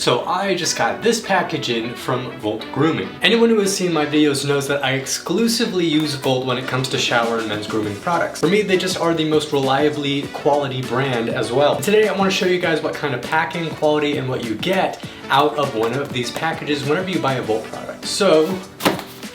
So I just got this package in from Volt Grooming. Anyone who has seen my videos knows that I exclusively use Volt when it comes to shower and men's grooming products. For me, they just are the most reliably quality brand as well. And today I want to show you guys what kind of packing, quality, and what you get out of one of these packages whenever you buy a Volt product. So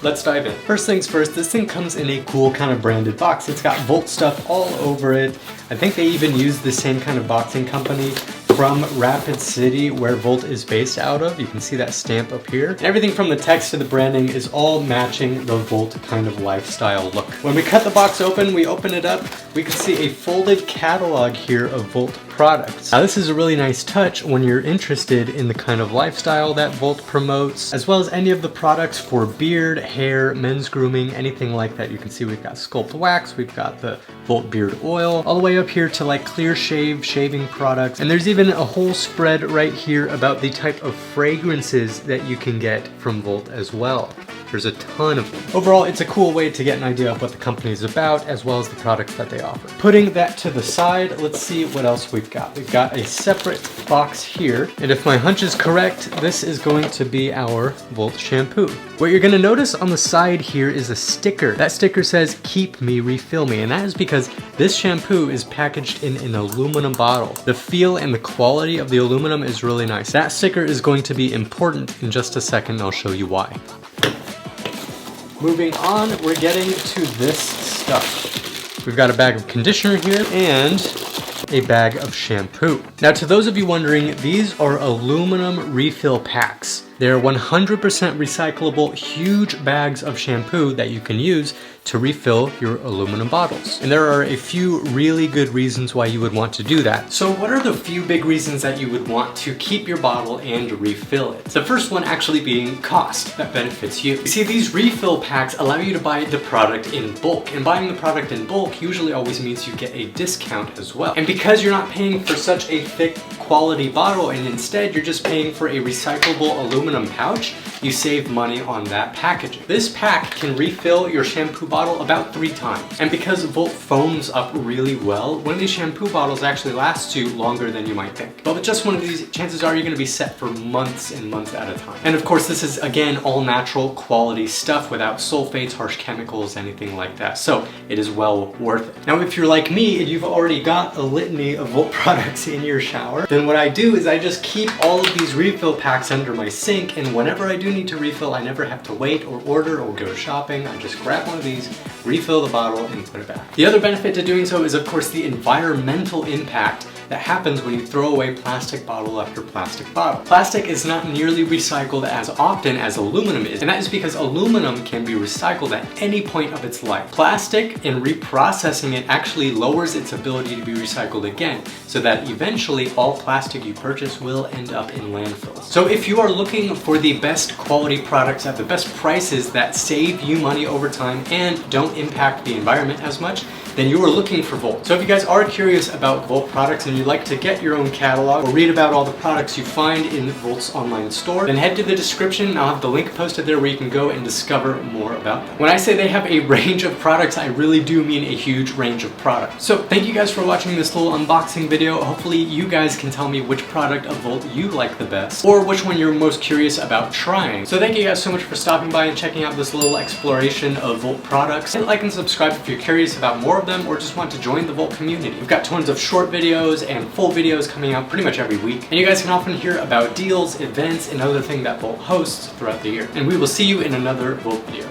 let's dive in. First things first, this thing comes in a cool kind of branded box. It's got Volt stuff all over it. I think they even use the same kind of boxing company from Rapid City, where Volt is based out of. You can see that stamp up here. And everything from the text to the branding is all matching the Volt kind of lifestyle look. When we cut the box open, we open it up, we can see a folded catalog here of Volt products. Now this is a really nice touch when you're interested in the kind of lifestyle that Volt promotes, as well as any of the products for beard, hair, men's grooming, anything like that. You can see we've got Sculpt Wax, we've got the Volt Beard Oil, all the way up here to like Clear Shave, shaving products. And there's even a whole spread right here about the type of fragrances that you can get from Volt as well. There's a ton of them. Overall, it's a cool way to get an idea of what the company is about, as well as the products that they offer. Putting that to the side, let's see what else we've got. We've got a separate box here, and if my hunch is correct, this is going to be our Volt shampoo. What you're gonna notice on the side here is a sticker. That sticker says, "Keep me, refill me," and that is because this shampoo is packaged in an aluminum bottle. The feel and the quality of the aluminum is really nice. That sticker is going to be important in just a second, and I'll show you why. Moving on, we're getting to this stuff. We've got a bag of conditioner here and a bag of shampoo. Now, to those of you wondering, these are aluminum refill packs. They're 100% recyclable, huge bags of shampoo that you can use to refill your aluminum bottles. And there are a few really good reasons why you would want to do that. So what are the few big reasons that you would want to keep your bottle and refill it? The first one actually being cost that benefits you. You see, these refill packs allow you to buy the product in bulk, and buying the product in bulk usually always means you get a discount as well. And because you're not paying for such a thick quality bottle, and instead you're just paying for a recyclable aluminum pouch, you save money on that packaging. This pack can refill your shampoo bottle about 3 times. And because Volt foams up really well, one of these shampoo bottles actually lasts you longer than you might think. But with just one of these, chances are you're gonna be set for months and months at a time. And of course, this is, again, all natural quality stuff without sulfates, harsh chemicals, anything like that. So it is well worth it. Now, if you're like me and you've already got a litany of Volt products in your shower, then what I do is I just keep all of these refill packs under my sink, and whenever I do need to refill, I never have to wait or order or go shopping. I just grab one of these, refill the bottle, and put it back. The other benefit to doing so is, of course, the environmental impact that happens when you throw away plastic bottle after plastic bottle. Plastic is not nearly recycled as often as aluminum is, and that is because aluminum can be recycled at any point of its life. Plastic, in reprocessing it, actually lowers its ability to be recycled again, so that eventually all plastic you purchase will end up in landfills. So if you are looking for the best quality products at the best prices that save you money over time and don't impact the environment as much, then you are looking for Volt. So if you guys are curious about Volt products and you'd like to get your own catalog or read about all the products you find in Volt's online store, then head to the description and I'll have the link posted there where you can go and discover more about them. When I say they have a range of products, I really do mean a huge range of products. So thank you guys for watching this little unboxing video. Hopefully you guys can tell me which product of Volt you like the best, or which one you're most curious about trying. So thank you guys so much for stopping by and checking out this little exploration of Volt products. And like and subscribe if you're curious about more of them or just want to join the Volt community. We've got tons of short videos and full videos coming out pretty much every week. And you guys can often hear about deals, events, and other things that Volt hosts throughout the year. And we will see you in another Volt video.